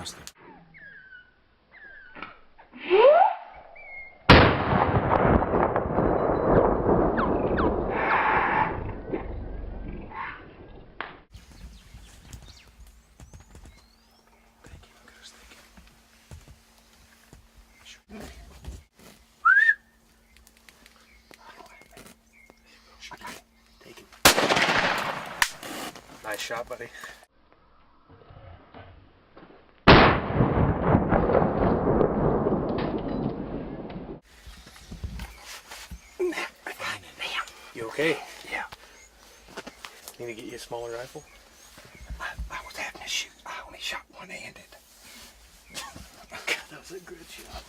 прекрасно. Nice shot, buddy. You okay? Yeah. Need to get you a smaller rifle? I was having to shoot. I only shot one-handed. That was a good shot.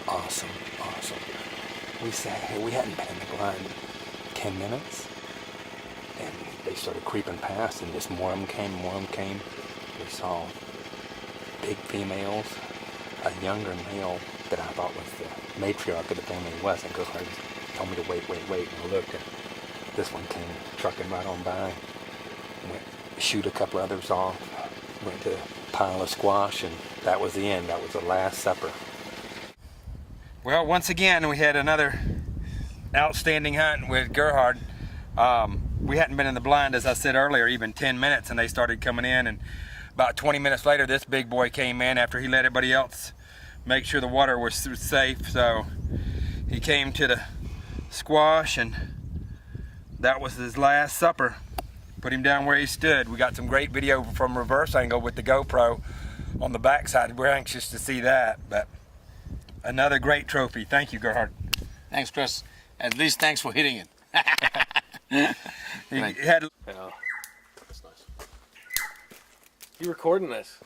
Awesome. We sat here, we hadn't been in the blind 10 minutes, and they started creeping past, and just more of them came. We saw big females, a younger male that I thought was the matriarch of the family. He wasn't, because I told me to wait, and I looked, and this one came trucking right on by, went shoot a couple others off, went to a pile of squash, and that was the end. That was the last supper. Well, once again, we had another outstanding hunt with Gerhard. We hadn't been in the blind, as I said earlier, even 10 minutes, and they started coming in, and about 20 minutes later, this big boy came in after he let everybody else make sure the water was safe. So he came to the squash, and that was his last supper. Put him down where he stood. We got some great video from reverse angle with the GoPro on the backside. We're anxious to see that, but another great trophy. Thank you, Gerhard. Thanks, Chris. At least thanks for hitting it. He had. Yeah, that's nice. You recording this?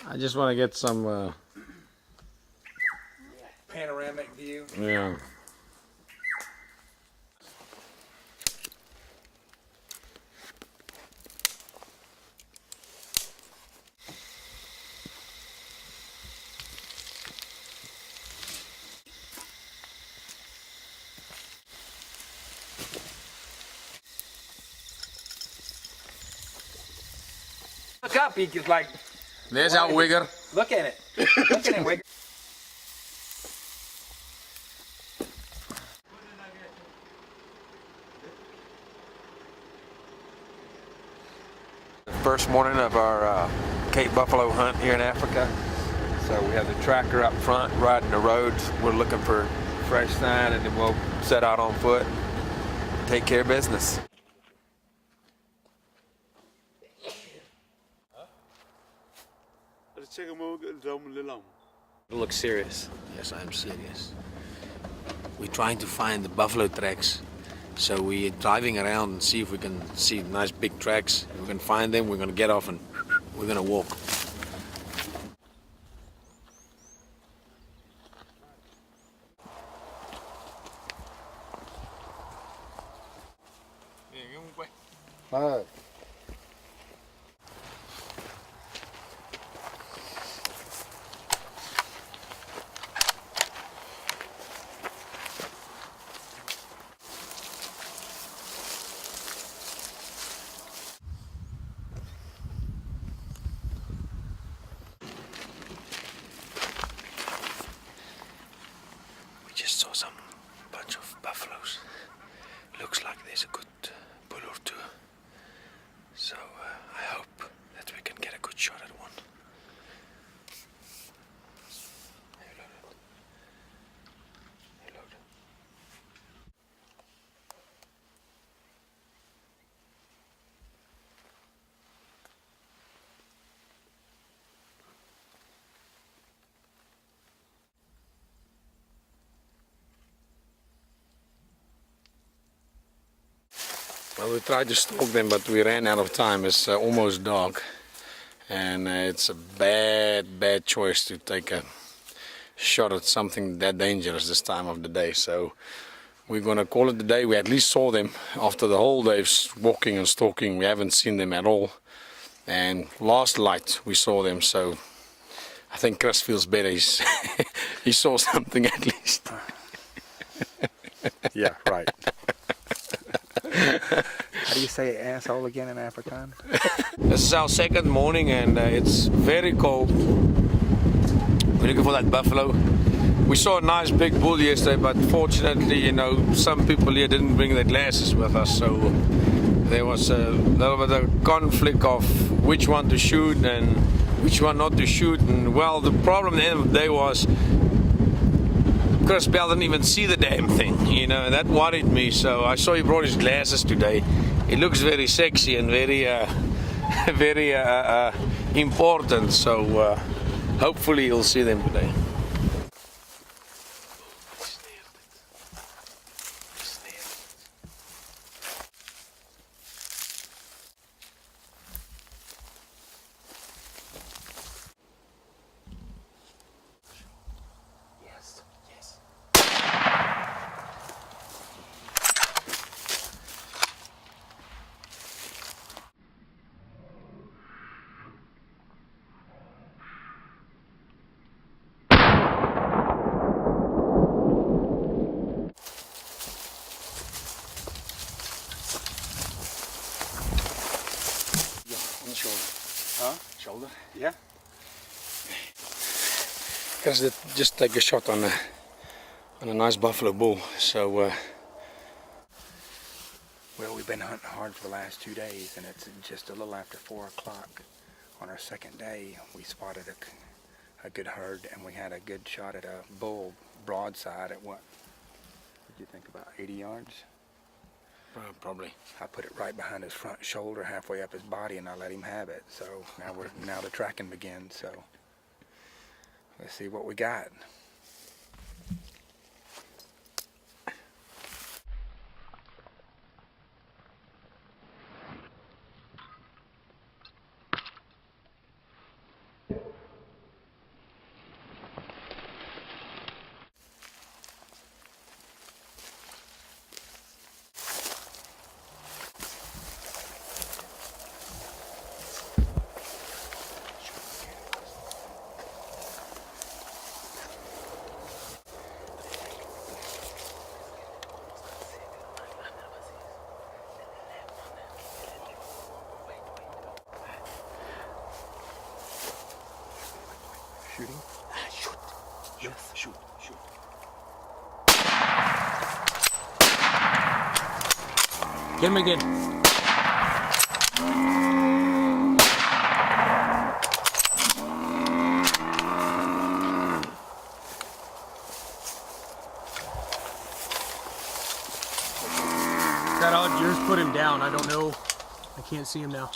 I just want to get some, Panoramic view. yeah. Look up, he just like, There's our wigger. look at it. Look at it, Wigger. First morning of our Cape Buffalo hunt here in Africa. So we have the tractor up front riding the roads. We're looking for fresh sign, and then we'll set out on foot and take care of business. It looks serious. Yes, I'm serious. We're trying to find the buffalo tracks. So we're driving around and see if we can see nice big tracks. If we can find them, we're going to get off and we're going to walk. Bye. We just saw some bunch of buffaloes. Looks like there's a good bull or two. So I hope that we can get a good shot at one. Hey, look. Hey, look. Well, we tried to stalk them, but we ran out of time. It's almost dark, and it's a bad choice to take a shot at something that dangerous this time of the day. So we're gonna call it the day. We at least saw them after the whole day walking and stalking. We haven't seen them at all. And last light we saw them, so I think Chris feels better. He saw something at least. Yeah, right. How do you say asshole again in Afrikaans? This is our second morning and it's very cold. We're looking for that buffalo. We saw a nice big bull yesterday, but fortunately, you know, some people here didn't bring their glasses with us, so there was a little bit of conflict of which one to shoot and which one not to shoot. And well, the problem at the end of the day was Chris Bell didn't even see the damn thing, you know, and that worried me. So I saw he brought his glasses today. It looks very sexy and very, very important. So hopefully you'll see them today. Shoulder? Yeah. Chris did just take a shot on a nice buffalo bull. So well, we've been hunting hard for the last 2 days, and it's just a little after 4 o'clock on our second day. We spotted a good herd, and we had a good shot at a bull broadside at what did you think, about 80 yards? probably. I put it right behind his front shoulder, halfway up his body, and I let him have it. So now the tracking begins. So let's see what we got. Shooting? Shoot. Yes. Shoot. Get him again. That odd yours put him down. I don't know. I can't see him now.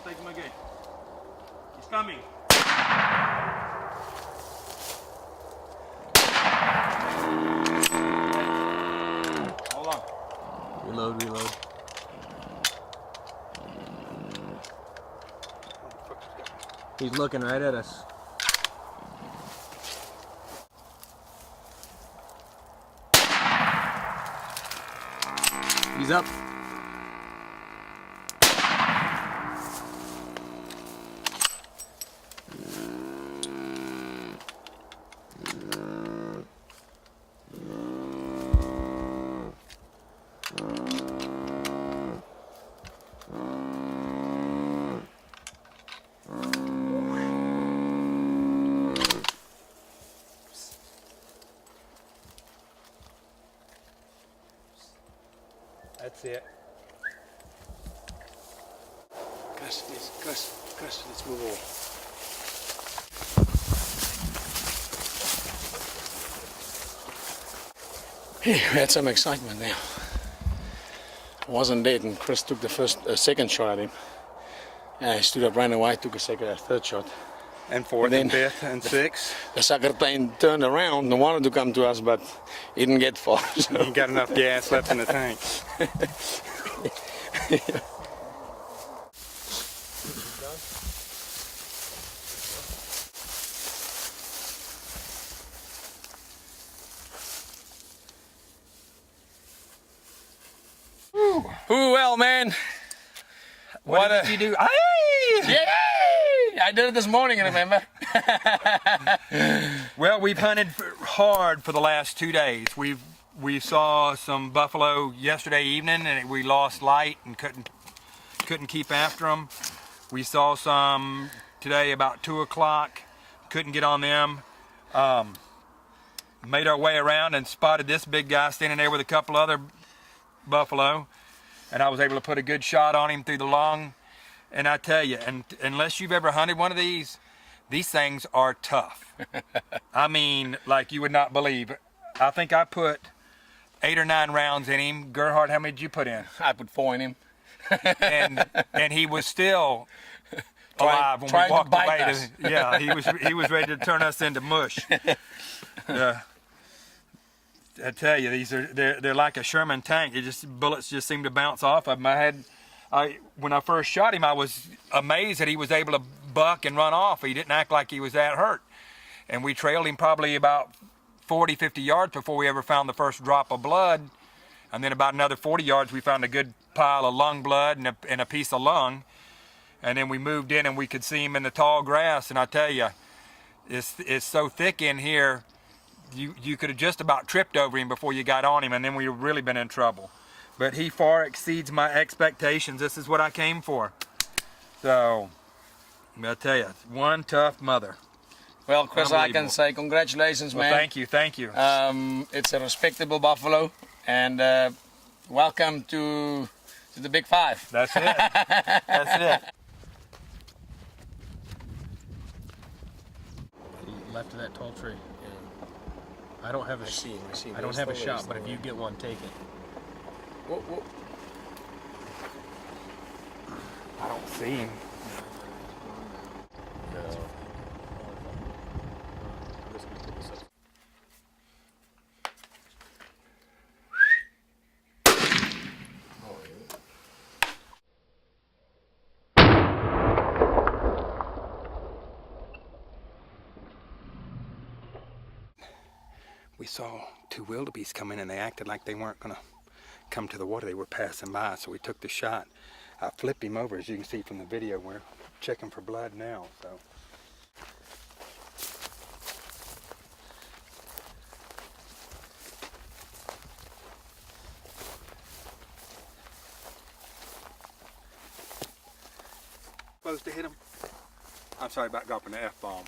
Take him again. He's coming. Hold on. Reload. He's looking right at us. He's up. That's it. Chris, let's move on. Hey, we had some excitement there. I wasn't dead, and Chris took the second shot at him. He stood up, ran away, took a second, a third shot. And fourth and fifth and sixth. The sucker plane turned around and wanted to come to us, but he didn't get far. So. Ain't got enough gas left in the tank. Ooh, well, man. What did you do? Yay! I did it this morning, remember? Well, we've hunted hard for the last 2 days. We saw some buffalo yesterday evening, and we lost light and couldn't keep after them. We saw some today about 2 o'clock. Couldn't get on them. Made our way around and spotted this big guy standing there with a couple other buffalo, and I was able to put a good shot on him through the lung. And I tell you, and unless you've ever hunted one of these things are tough. I mean, like you would not believe. I think I put 8 or 9 rounds in him. Gerhard, how many did you put in? I put 4 in him. and he was still alive when we walked away. Yeah, he was ready to turn us into mush. I tell you, they're like a Sherman tank. Bullets just seem to bounce off of them. When I first shot him, I was amazed that he was able to buck and run off. He didn't act like he was that hurt. And we trailed him probably about 40, 50 yards before we ever found the first drop of blood. And then about another 40 yards, we found a good pile of lung blood and a piece of lung. And then we moved in and we could see him in the tall grass. And I tell you, it's so thick in here, you could have just about tripped over him before you got on him, and then we'd really been in trouble. But he far exceeds my expectations. This is what I came for. So, I tell you, one tough mother. Well, Chris, I can say congratulations, man. Well, thank you. It's a respectable buffalo, and welcome to the Big Five. That's it. That's it. Left of that tall tree. I don't have a I don't have a shot, but if you get one, take it. Whoa, whoa. I don't see him. We saw 2 wildebeest come in, and they acted like they weren't going to come to the water. They were passing by, so we took the shot. I flipped him over, as you can see from the video. We're checking for blood now. So. Supposed to hit him. I'm sorry about dropping the F-bomb.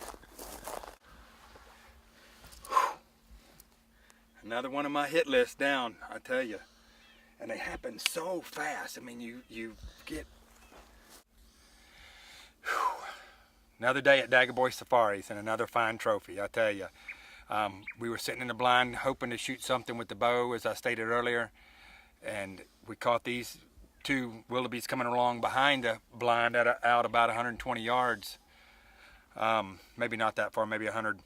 Another one of my hit lists down, I tell you. And they happen so fast. I mean, you get... Whew. Another day at DaggaBoy Safaris and another fine trophy, I tell you. We were sitting in the blind hoping to shoot something with the bow, as I stated earlier. And we caught these 2 wildebeest coming along behind the blind out about 120 yards. Maybe not that far, maybe 100.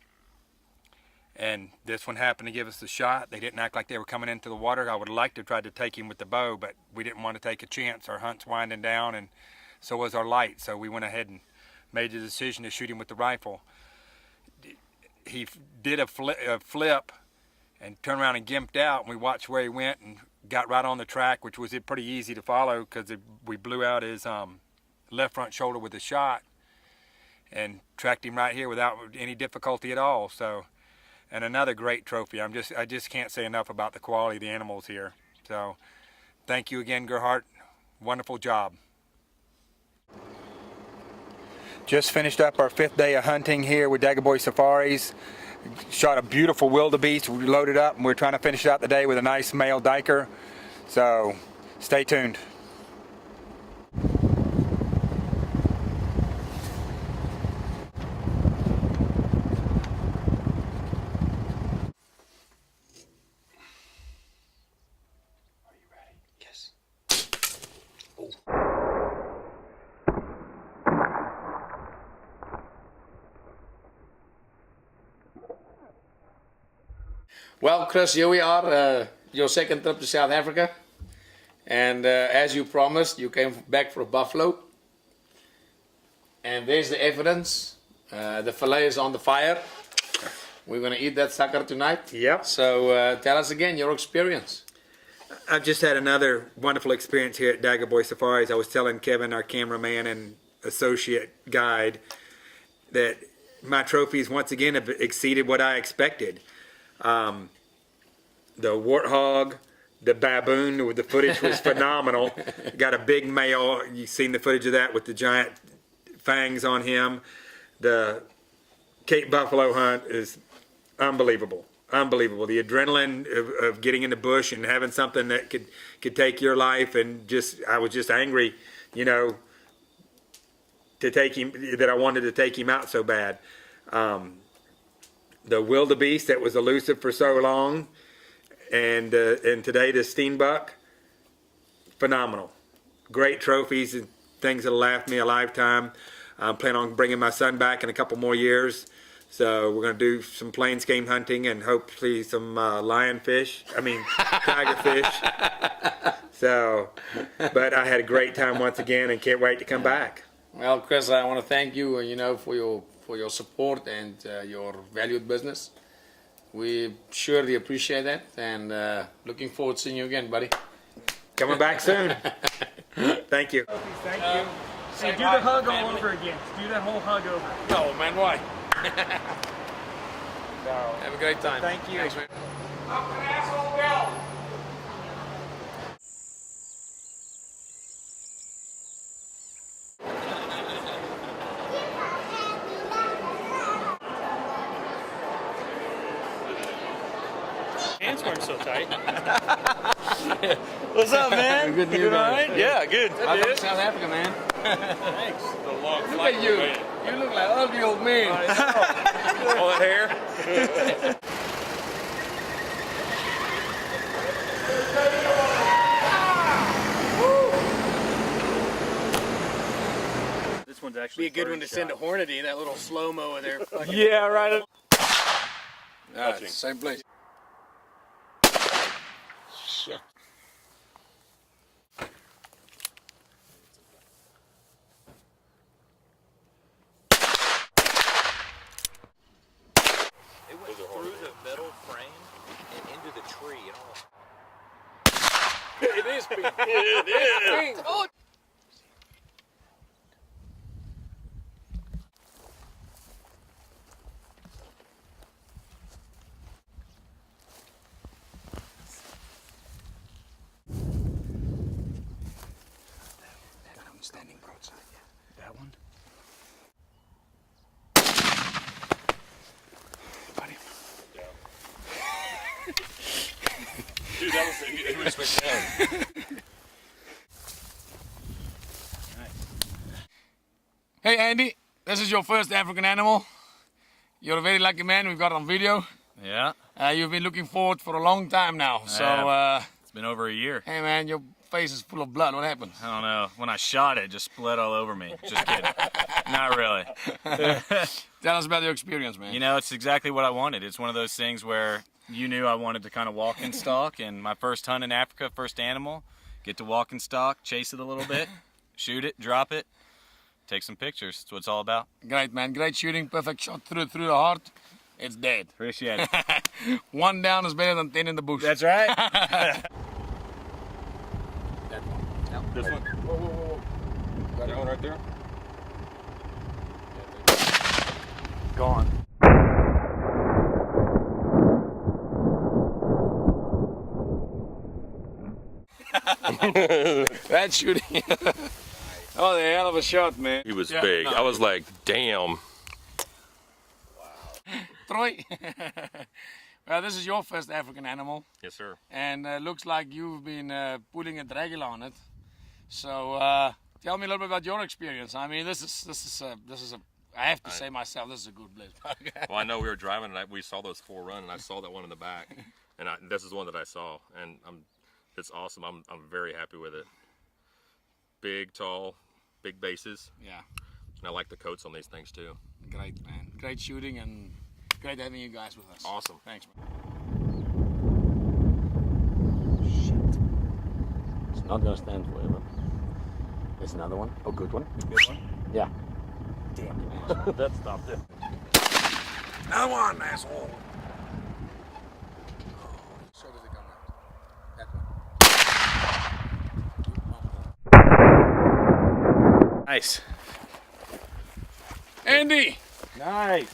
And this one happened to give us the shot. They didn't act like they were coming into the water. I would have liked to have tried to take him with the bow, but we didn't want to take a chance. Our hunt's winding down, and so was our light. So we went ahead and made the decision to shoot him with the rifle. He did a flip and turned around and gimped out, and we watched where he went and got right on the track, which was pretty easy to follow because we blew out his left front shoulder with a shot and tracked him right here without any difficulty at all. So. And another great trophy. I just can't say enough about the quality of the animals here. So, thank you again, Gerhard. Wonderful job. Just finished up our 5th day of hunting here with DaggaBoy Safaris. Shot a beautiful wildebeest. We loaded up, and we're trying to finish out the day with a nice male diker. So, stay tuned. Well, Chris, here we are, your second trip to South Africa. And as you promised, you came back for a buffalo. And there's the evidence. The fillet is on the fire. We're going to eat that sucker tonight. Yep. So tell us again your experience. I've just had another wonderful experience here at DaggaBoy Safaris. I was telling Kevin, our cameraman and associate guide, that my trophies once again have exceeded what I expected. The warthog, the baboon, the footage was phenomenal. Got a big male. You've seen the footage of that with the giant fangs on him. The Cape Buffalo hunt is unbelievable. Unbelievable. The adrenaline of getting in the bush and having something that could take your life, and I was just angry, you know, to take him, that I wanted to take him out so bad. The wildebeest that was elusive for so long, and today the steenbuck, phenomenal. Great trophies and things that'll last me a lifetime. I'm planning on bringing my son back in a couple more years. So we're going to do some plains game hunting and hopefully some tiger fish. So, but I had a great time once again and can't wait to come back. Well, Chris, I want to thank you, for your support and your valued business. We surely appreciate that, and looking forward to seeing you again, buddy. Coming back soon. Thank you. Thank you. So do the hug all over again. Do that whole hug over. No, man, why? Have a great time. Thank you. Thanks, man. Hands weren't so tight. What's up, man? Good to You you, all man. right? Yeah, good. Welcome to South Africa, man. Thanks. The long Look at you. You look like an ugly old man. All that hair. This one's actually Be a good one to send to Hornady, that little slow-mo of their fucking... Yeah, right. Same place. Shit. It went through the metal frame and into the tree. And almost... It is pink. It is. Oh. Standing broadside. That one? Got him. Dude, that was down. Hey, Andy, this is your first African animal. You're a very lucky man. We've got it on video. Yeah, You've been looking forward for a long time now. So, it's been over a year. hey, man, your face is full of blood. What happened? I don't know. When I shot it, just split all over me. Just kidding. Not really. Tell us about your experience, man. You know, it's exactly what I wanted. It's one of those things where you knew I wanted to kind of walk and stalk, and my first hunt in Africa, first animal, get to walk and stalk, chase it a little bit, shoot it, drop it, take some pictures. That's what it's all about. Great, man. Great shooting. Perfect shot through the heart. It's dead. Appreciate it. One down is better than 10 in the bush. That's right. This one? Whoa, whoa, whoa, whoa. That one right there? Gone. That shooting. Oh, the hell of a shot, man. He was big. I was like, damn. Troy. Well, this is your first African animal, Yes, sir. and looks like you've been putting a dragula on it. So tell me a little bit about your experience. I mean, this is a. I have to say myself, this is a good place. Well, I know we were driving and we saw those 4 run, and I saw that one in the back, and this is the one that I saw, and it's awesome. I'm very happy with it. Big, tall, big bases. Yeah, And I like the coats on these things too. great, man. Great shooting and great having you guys with us. Awesome. Thanks, man. Not gonna stand forever. There's another one. A good one. Good one. Yeah. Damn it. That stopped it. Another one, asshole. So does it come out? That one. Nice. Andy! Nice.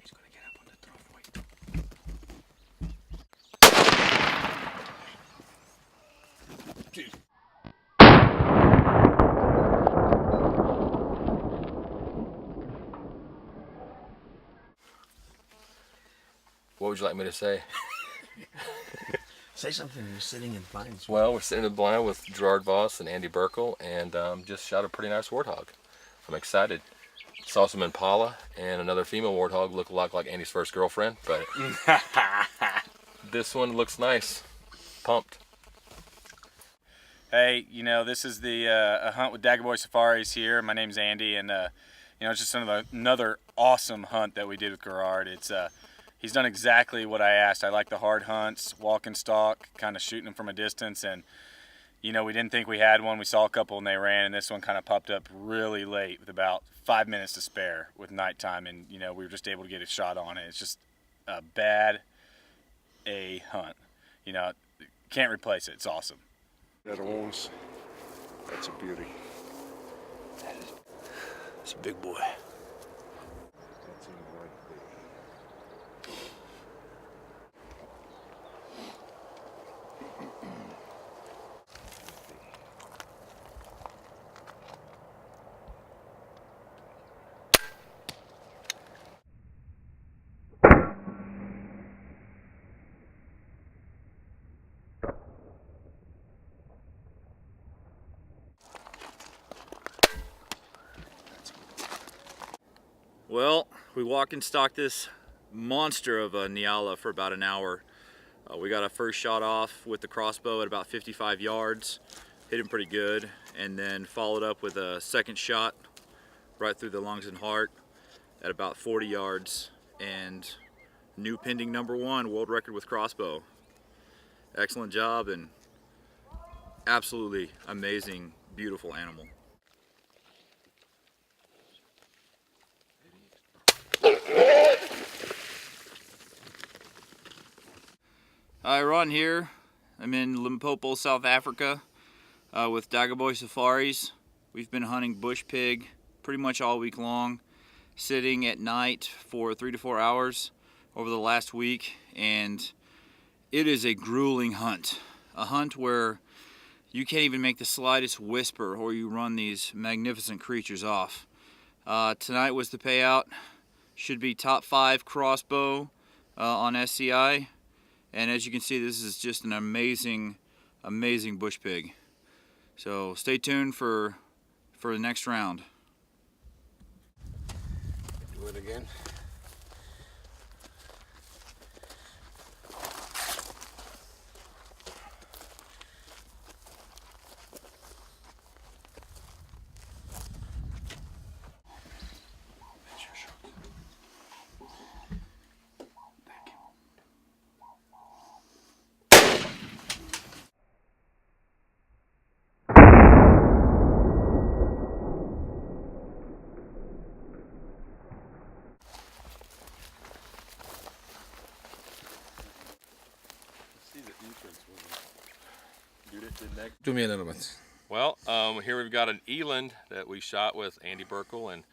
He's gonna get up on the trough. Wait. What would you like me to say? Say something. You're sitting in pines. Well, we're sitting in the blind with Gerard Voss and Andy Burkle, and just shot a pretty nice warthog. I'm excited. Saw some impala and another female warthog look a lot like Andy's first girlfriend, but this one looks nice. Pumped. Hey, you know, this is the a hunt with DaggaBoy Safaris here. My name's Andy, and you know, it's just another awesome hunt that we did with Gerard. It's he's done exactly what I asked. I like the hard hunts, walk and stalk, kind of shooting them from a distance, and you know, we didn't think we had one. We saw a couple and they ran, and this one kind of popped up really late with about 5 minutes to spare with nighttime, and you know, we were just able to get a shot on it. It's just a bad A hunt. You know, can't replace it. It's awesome. That owns. That's a beauty. That's a big boy. That's a right big. Well, we walk and stalk this monster of a Nyala for about an hour. We got a first shot off with the crossbow at about 55 yards, hit him pretty good, and then followed up with a second shot right through the lungs and heart at about 40 yards, and new pending #1 world record with crossbow. Excellent job, and absolutely amazing, beautiful animal. Hi, Ron here. I'm in Limpopo, South Africa with DaggaBoy Safaris. We've been hunting bush pig pretty much all week long, sitting at night for 3 to 4 hours over the last week, and it is a grueling hunt. A hunt where you can't even make the slightest whisper or you run these magnificent creatures off. Tonight was the payout. Should be top 5 crossbow on SCI. And as you can see, this is just an amazing, amazing bush pig. So stay tuned for the next round. Do it again. Do me a little bit. Well, here we've got an eland that we shot with Andy Burkle and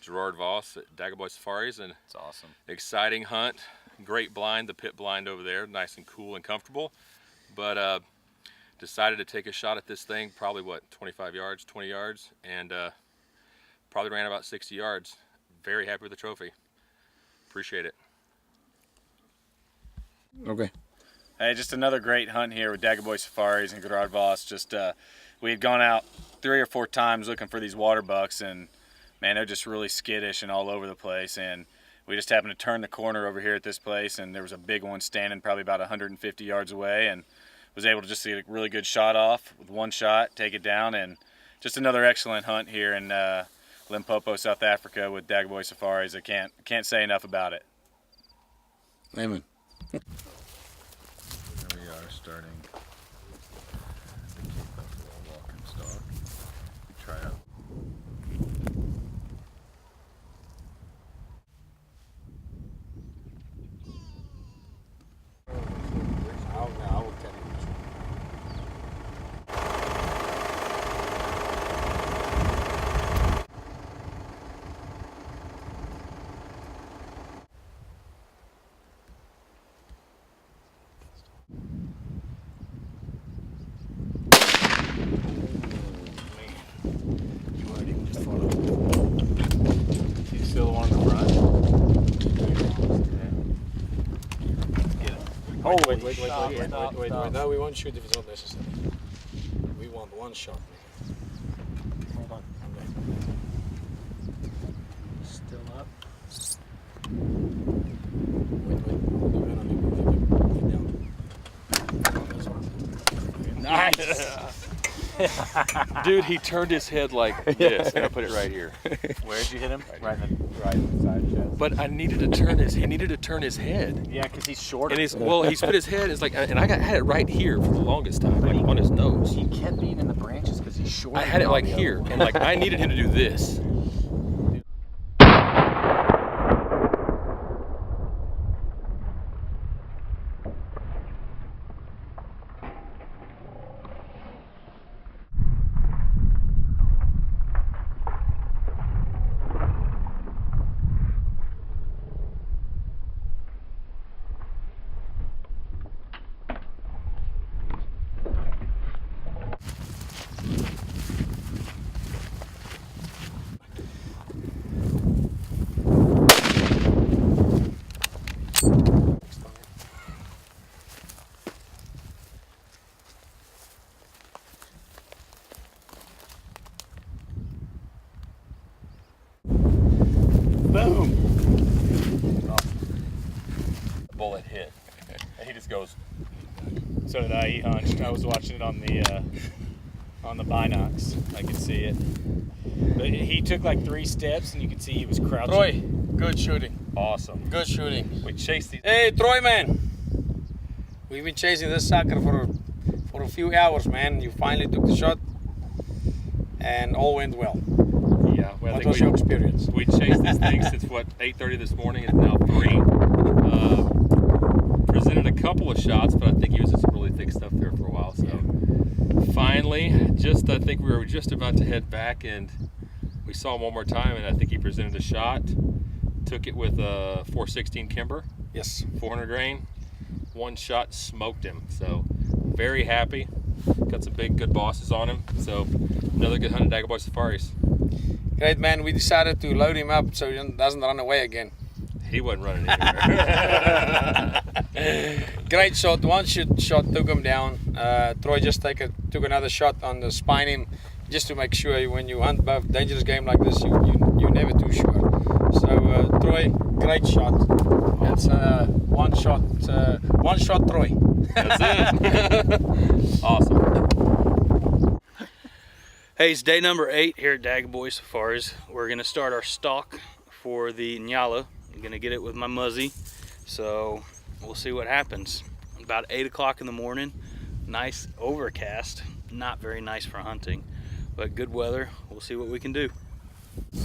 Gerard Voss at DaggaBoy Safaris, and It's awesome. exciting hunt. Great blind, the pit blind over there, nice and cool and comfortable. But decided to take a shot at this thing, probably what, 25 yards, 20 yards, and probably ran about 60 yards. Very happy with the trophy. Appreciate it. Okay. Hey, just another great hunt here with DaggaBoy Safaris and Gerard Voss. Just we had gone out 3 or 4 times looking for these water bucks, and man, they're just really skittish and all over the place. And we just happened to turn the corner over here at this place, and there was a big one standing probably about 150 yards away, and was able to just get a really good shot off with one shot, take it down, and just another excellent hunt here in Limpopo, South Africa with DaggaBoy Safaris. I can't say enough about it. Amen. Here we are starting the Cape Buffalo walking stock. We try out. Wait. No, we won't shoot if it's not necessary. We want one shot. Hold on. Still up. Wait. Nice. Dude, he turned his head like this, and I put it right here. Where'd you hit him? Right in the side chest. But I needed to turn his. He needed to turn his head. Yeah, because he's shorter. And he's put his head. It's like, and I had it right here for the longest time, like on his nose. He kept being in the branches because he's shorter. I had it like here, and like I needed him to do this. Boom! The bullet hit, and he just goes. So did I. He hunched. I was watching it on the binocs. I could see it. But he took like 3 steps, and you could see he was crouching. Troy, good shooting. Awesome. Good shooting. We chased these. Hey, Troy, man. We've been chasing this sucker for a few hours, man. You finally took the shot, and all went well. Yeah, well, What was your experience? We chased this thing since what 8:30 this morning. It's now 3. Presented a couple of shots, but I think he was just really thick stuff there for a while. So finally, I think we were just about to head back, and we saw him one more time, and I think he presented a shot. Took it with a 416 Kimber. Yes. 400 grain. One shot, smoked him. So very happy. Got some big good bosses on him. So another good hunt at DaggaBoy Safaris. Great, man. We decided to load him up so he doesn't run away again. He wasn't running anywhere. Great shot. One shot took him down. Troy just took another shot on the spine him, just to make sure when you hunt above dangerous game like this, you're never too sure. So Troy, great shot. That's one shot Troy. That's it. Awesome. Hey, it's day number 8 here at DaggaBoy Safaris. We're gonna start our stalk for the Nyala. I'm gonna get it with my muzzy, so we'll see what happens. About 8 o'clock in the morning, nice overcast, not very nice for hunting, but good weather. We'll see what we can do. You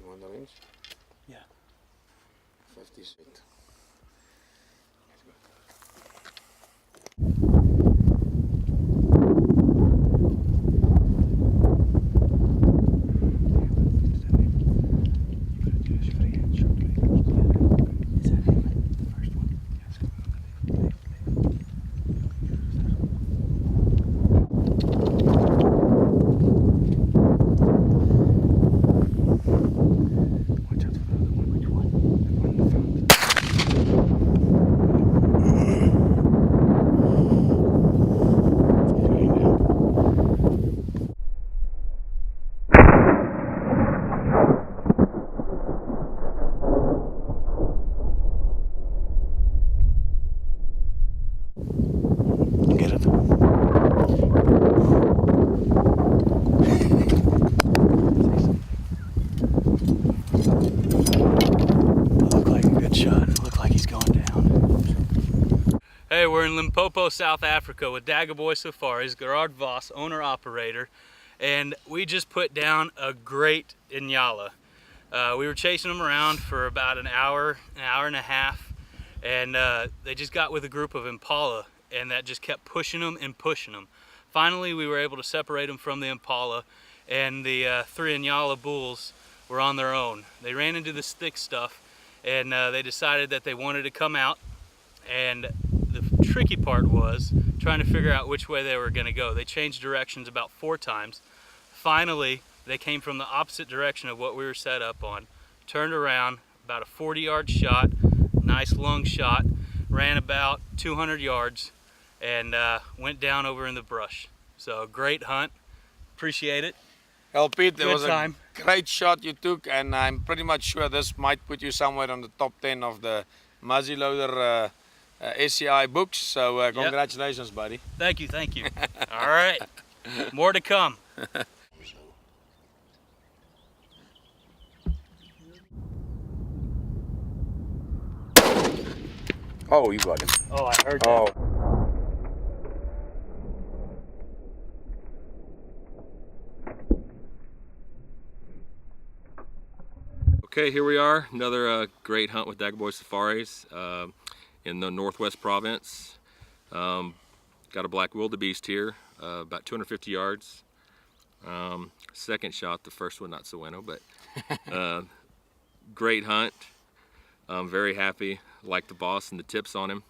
want the range? Yeah. 50 feet. Limpopo, South Africa with DaggaBoy Safaris, Gerard Vos, owner-operator, and we just put down a great Inyala. We were chasing them around for about an hour and a half, and they just got with a group of Impala, and that just kept pushing them and pushing them. Finally, we were able to separate them from the Impala, and the 3 Inyala bulls were on their own. They ran into this thick stuff, and they decided that they wanted to come out, and the tricky part was trying to figure out which way they were going to go. They changed directions about 4 times. Finally, they came from the opposite direction of what we were set up on, turned around, about a 40-yard shot, nice long shot, ran about 200 yards, and went down over in the brush. So great hunt, appreciate it. Well, Pete, it was time. a great shot you took, and I'm pretty much sure this might put you somewhere on the top 10 of the muzzleloader SCI books. So congratulations, buddy. Thank you, thank you. All right, more to come. Oh, you got him. Oh, I heard that. Oh. Okay, here we are, another great hunt with DaggaBoy Safaris in the Northwest Province. Got a black wildebeest here, about 250 yards. Second shot, the first one not so bueno, but great hunt. I'm very happy, like the boss and the tips on him.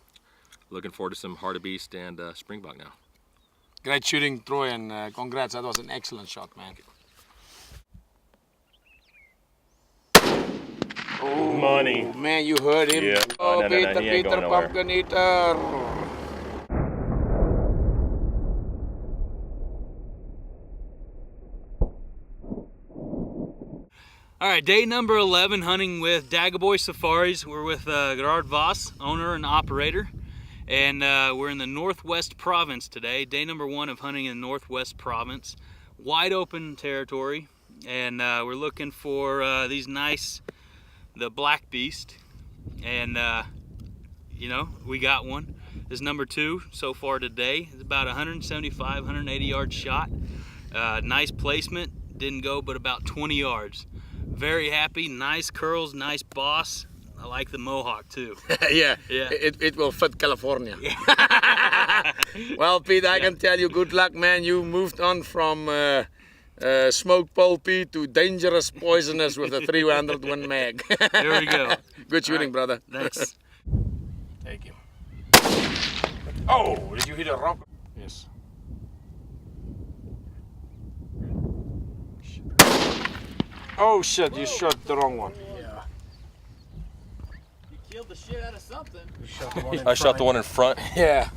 Looking forward to some hartebeest and springbok now. Great shooting, Troy, and congrats. That was an excellent shot, man. Oh, Money. Man, you heard him. Yeah. Oh, No, Peter, he ain't Peter, going nowhere. pumpkin eater. All right, day number 11, hunting with DaggaBoy Safaris. We're with Gerard Vos, owner and operator, and we're in the Northwest Province today. Day number 1 of hunting in the Northwest Province. Wide open territory, and we're looking for these nice, the black beast, and you know, we got one. This is number 2 so far today. It's about 175, 180 yard shot. Nice placement, didn't go but about 20 yards. Very happy, nice curls, nice boss. I like the mohawk too. Yeah, Yeah. it will fit California. Well, Pete, I can tell you, good luck, man. You moved on from smoke pole Pete to dangerous poisonous with a 301 mag. There we go. Good shooting, brother. Thanks. Take him. Oh, did you hit a rock? Yes. Oh shit, you shot the wrong one. Yeah. You killed the shit out of something. I shot the one in front. Yeah.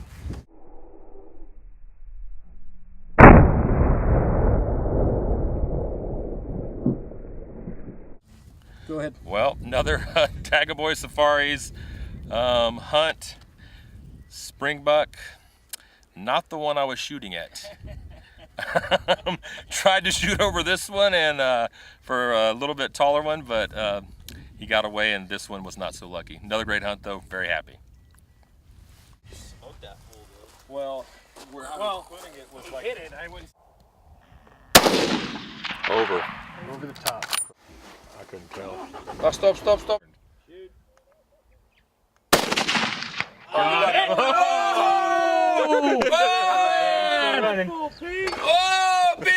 Go ahead. Well, another DaggaBoy Safaris hunt, springbuck, not the one I was shooting at. Tried to shoot over this one and for a little bit taller one, but he got away, and this one was not so lucky. Another great hunt though, very happy. Smoked that fool though. Well, putting it was like Hit it, I wouldn't. over the top. I couldn't tell. Oh, stop. Shoot. Oh, Peter!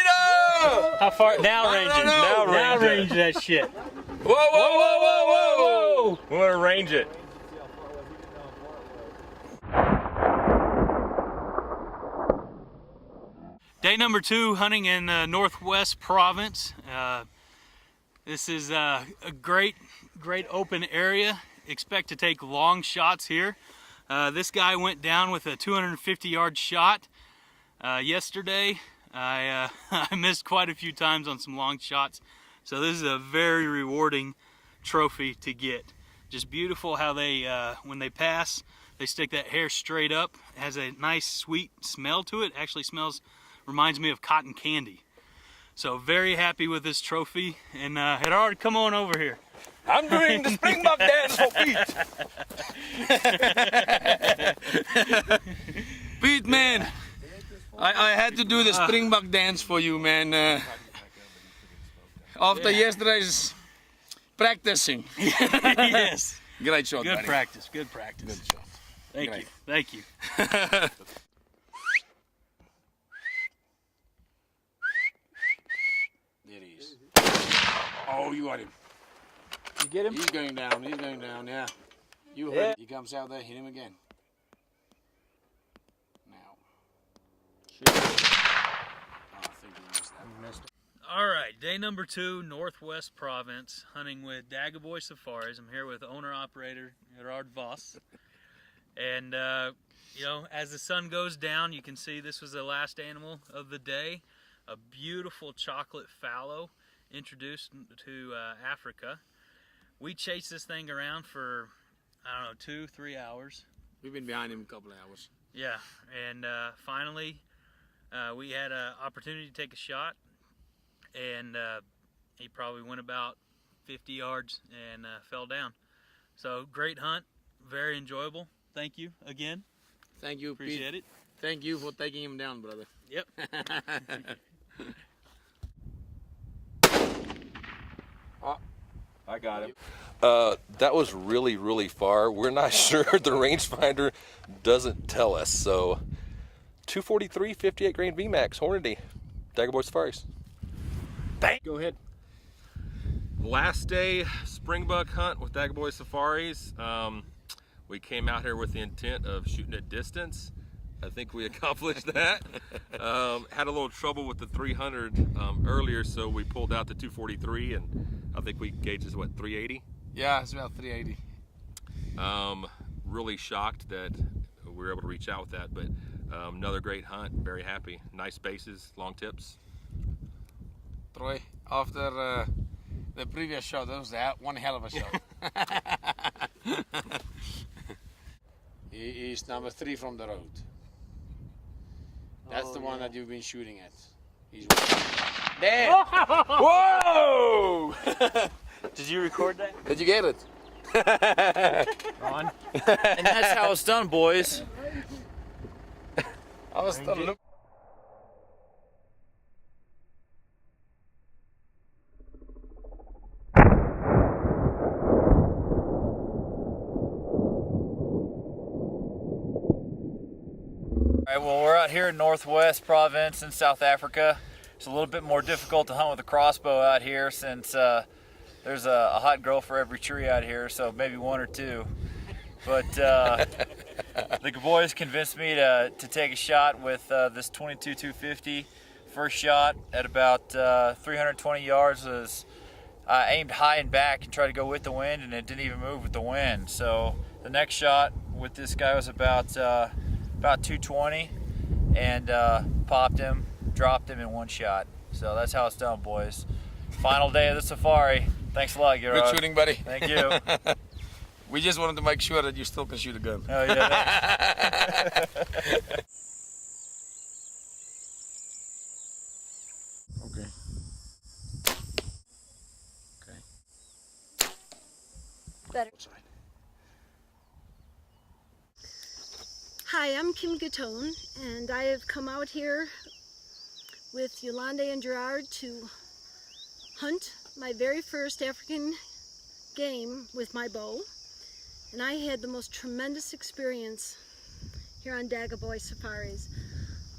How far? Now range it. Now range that shit. Whoa! We want to range it. Day number 2, hunting in Northwest Province. This is a great open area. Expect to take long shots here. This guy went down with a 250 yard shot yesterday. I missed quite a few times on some long shots. So this is a very rewarding trophy to get. Just beautiful how they, when they pass, they stick that hair straight up. It has a nice sweet smell to it. Actually reminds me of cotton candy. So very happy with this trophy. And Gerard, come on over here. I'm doing the springbok dance for Pete. Pete, man, I had to do the springbok dance for you, man. After yesterday's practicing. Yes. Great shot, Good buddy. practice. Good practice. Good shot. Thank Great. you. Thank you. There he is. Oh, you got him. You get him? He's going down. He's going down. Yeah. You heard it. He comes out there. Hit him again. Now. Oh, I think he missed that. All right, day number 2, Northwest Province, hunting with DaggaBoy Safaris. I'm here with owner-operator Gerard Voss. And, you know, as the sun goes down, you can see this was the last animal of the day. A beautiful chocolate fallow introduced to Africa. We chased this thing around for, I don't know, 2-3 hours. We've been behind him a couple of hours. Yeah, and finally we had an opportunity to take a shot. And he probably went about 50 yards and fell down. So great hunt, very enjoyable. Thank you again. Thank you, Appreciate Pete. it. Thank you for taking him down, brother. Yep. I got him. That was really, really far. We're not sure. The rangefinder doesn't tell us. So 243, 58 grain VMAX, Hornady, DaggaBoy Safaris. Bang. Go ahead. Last day springbuck hunt with DaggaBoy Safaris. We came out here with the intent of shooting at distance. I think we accomplished that. Had a little trouble with the 300 earlier, so we pulled out the 243, and I think we gauged is what, 380? Yeah, it's about 380. Really shocked that we were able to reach out with that, but another great hunt. Very happy. Nice spaces, long tips. Troy, after the previous shot, that was one hell of a shot. He's number 3 from the road. That's the one that you've been shooting at. He's there. Whoa! Did you record that? Did you get it? Ron? And that's how it's done, boys. I was still looking. All right, well, we're out here in Northwest Province in South Africa. It's a little bit more difficult to hunt with a crossbow out here since there's a hot girl for every tree out here, so maybe 1 or 2. But the boys convinced me to take a shot with this 22-250. First shot at about 320 yards was I aimed high and back and tried to go with the wind, and it didn't even move with the wind. So the next shot with this guy was about 220, and popped him, dropped him in 1 shot. So that's how it's done, boys. Final day of the safari. Thanks a lot, Gerard. Good shooting, buddy. Thank you. We just wanted to make sure that you still can shoot a gun. Oh, yeah. Okay. Better. Hi, I'm Kim Gatone, and I have come out here with Yolande and Gerard to hunt my very first African game with my bow. And I had the most tremendous experience here on DaggaBoy Safaris.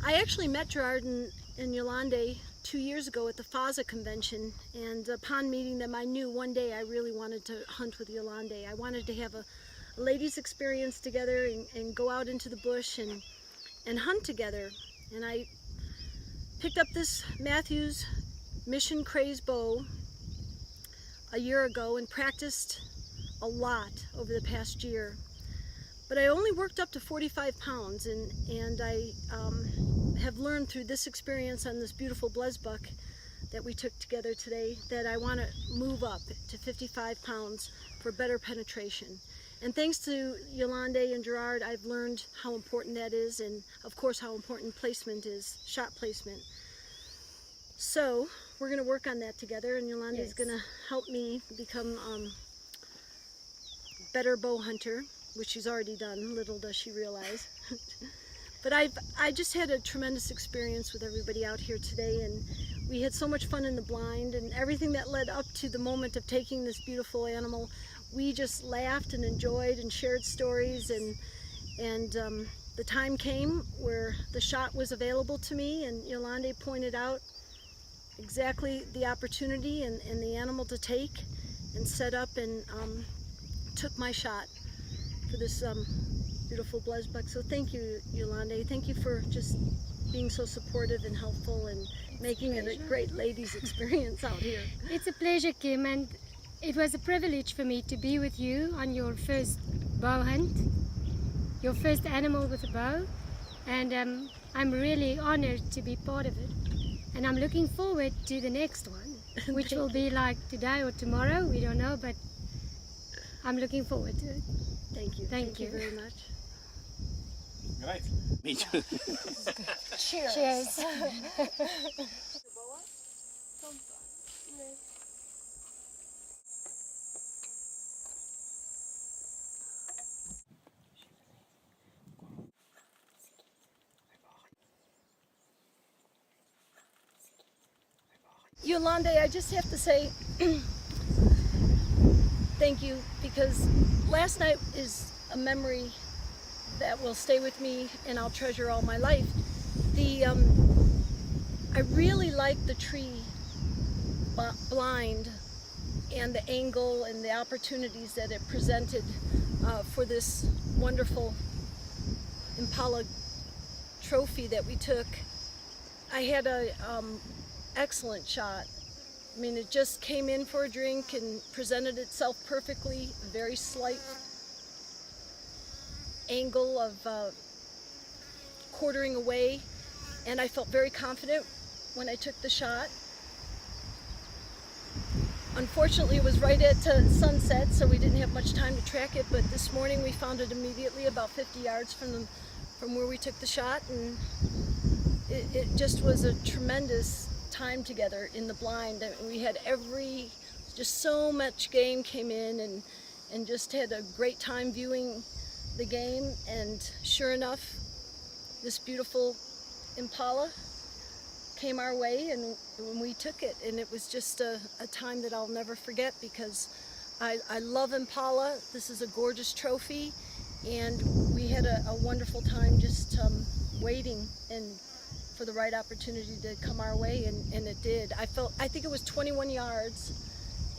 I actually met Gerard and Yolande 2 years ago at the FASA convention, and upon meeting them I knew one day I really wanted to hunt with Yolande. I wanted to have a ladies' experience together and go out into the bush and hunt together. And I picked up this Matthews Mission Craze bow a year ago and practiced a lot over the past year. But I only worked up to 45 pounds, and I have learned through this experience on this beautiful blesbuck that we took together today that I want to move up to 55 pounds for better penetration. And thanks to Yolande and Gerard, I've learned how important that is, and of course how important placement is, shot placement. So we're going to work on that together, and Yolande is going to help me become better bow hunter, which she's already done, little does she realize. But I just had a tremendous experience with everybody out here today, and we had so much fun in the blind, and everything that led up to the moment of taking this beautiful animal, we just laughed and enjoyed and shared stories, and the time came where the shot was available to me, and Yolande pointed out exactly the opportunity and the animal to take, and set up and took my shot for this beautiful buck. So thank you, Yolande. Thank you for just being so supportive and helpful and making it a great ladies' experience out here. It's a pleasure, Kim, and it was a privilege for me to be with you on your first bow hunt, your first animal with a bow, and I'm really honored to be part of it. And I'm looking forward to the next one, which will be like today or tomorrow, we don't know, but I'm looking forward to it. Thank you. Thank you very much. Great. Me too. Cheers. Cheers. Yolande, I just have to say thank you, because last night is a memory that will stay with me and I'll treasure all my life. I really like the tree blind and the angle and the opportunities that it presented for this wonderful Impala trophy that we took. I had a excellent shot. I mean, it just came in for a drink and presented itself perfectly, very slight angle of quartering away, and I felt very confident when I took the shot. Unfortunately, it was right at sunset, so we didn't have much time to track it, but this morning we found it immediately about 50 yards from where we took the shot, and it just was a tremendous time together in the blind. We had just so much game came in, and just had a great time viewing the game, and sure enough, this beautiful Impala came our way, and when we took it, and it was just a time that I'll never forget, because I love Impala. This is a gorgeous trophy, and we had a wonderful time just waiting and for the right opportunity to come our way, and it did. I think it was 21 yards,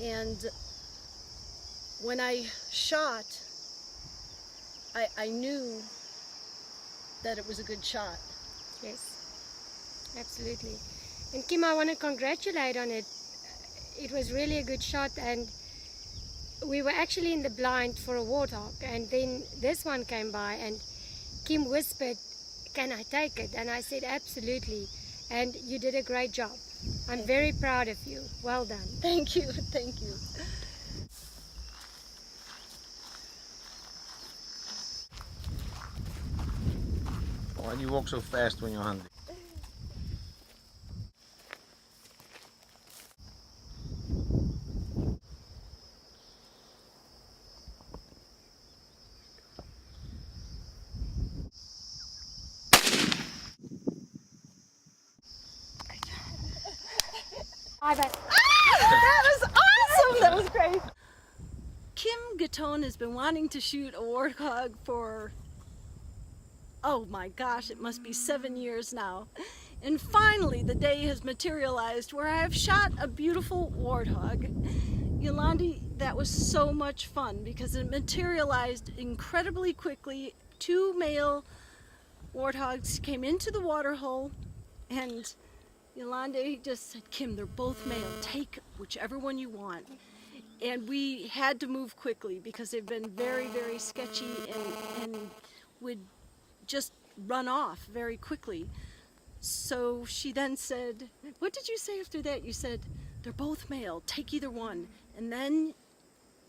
and when I shot, I knew that it was a good shot. Yes, absolutely. And Kim, I want to congratulate on it. It was really a good shot, and we were actually in the blind for a warthog, and then this one came by, and Kim whispered, "Can I take it?" And I said, "Absolutely." And you did a great job. I'm very proud of you. Well done. Thank you. Thank you. Why do you walk so fast when you're hunting? That was awesome! That was great! Kim Gatone has been wanting to shoot a warthog for, oh my gosh, it must be 7 years now. And finally the day has materialized where I have shot a beautiful warthog. Yolande, that was so much fun because it materialized incredibly quickly. 2 male warthogs came into the water hole, and Yolande just said, "Kim, they're both male. Take whichever one you want." And we had to move quickly because they've been very, very sketchy and would just run off very quickly. So she then said, what did you say after that? You said, "They're both male. Take either one." And then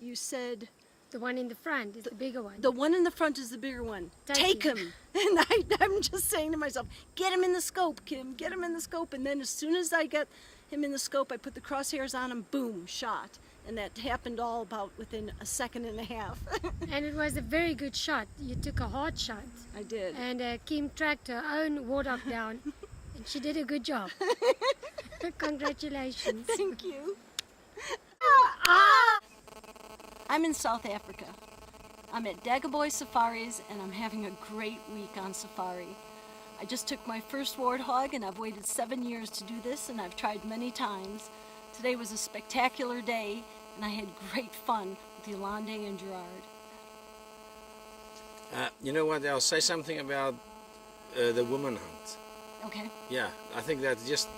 you said, "The one in the front is the bigger one. The one in the front is the bigger one. Take him." And I'm just saying to myself, "Get him in the scope, Kim. Get him in the scope." And then as soon as I get him in the scope, I put the crosshairs on him, boom, shot. And that happened all about within a second and a half. And it was a very good shot. You took a hard shot. I did. And Kim tracked her own warthog down, and she did a good job. Congratulations. Thank you. I'm in South Africa. I'm at DaggaBoy Safaris, and I'm having a great week on safari. I just took my first warthog, and I've waited 7 years to do this, and I've tried many times. Today was a spectacular day, and I had great fun with Yolande and Gerard. You know what? I'll say something about the woman hunt. Okay. Yeah, I think that just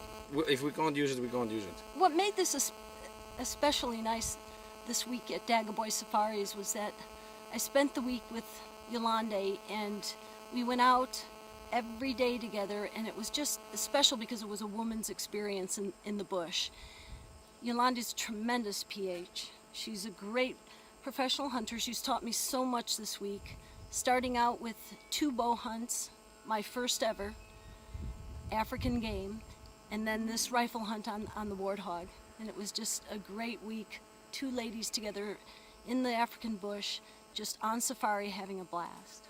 if we can't use it, we can't use it. What made this especially nice this week at DaggaBoy Safaris was that I spent the week with Yolande, and we went out every day together, and it was just special because it was a woman's experience in the bush. Yolande's a tremendous PH. She's a great professional hunter. She's taught me so much this week, starting out with 2 bow hunts, my first ever African game, and then this rifle hunt on the warthog. And it was just a great week. 2 ladies together in the African bush, just on safari having a blast.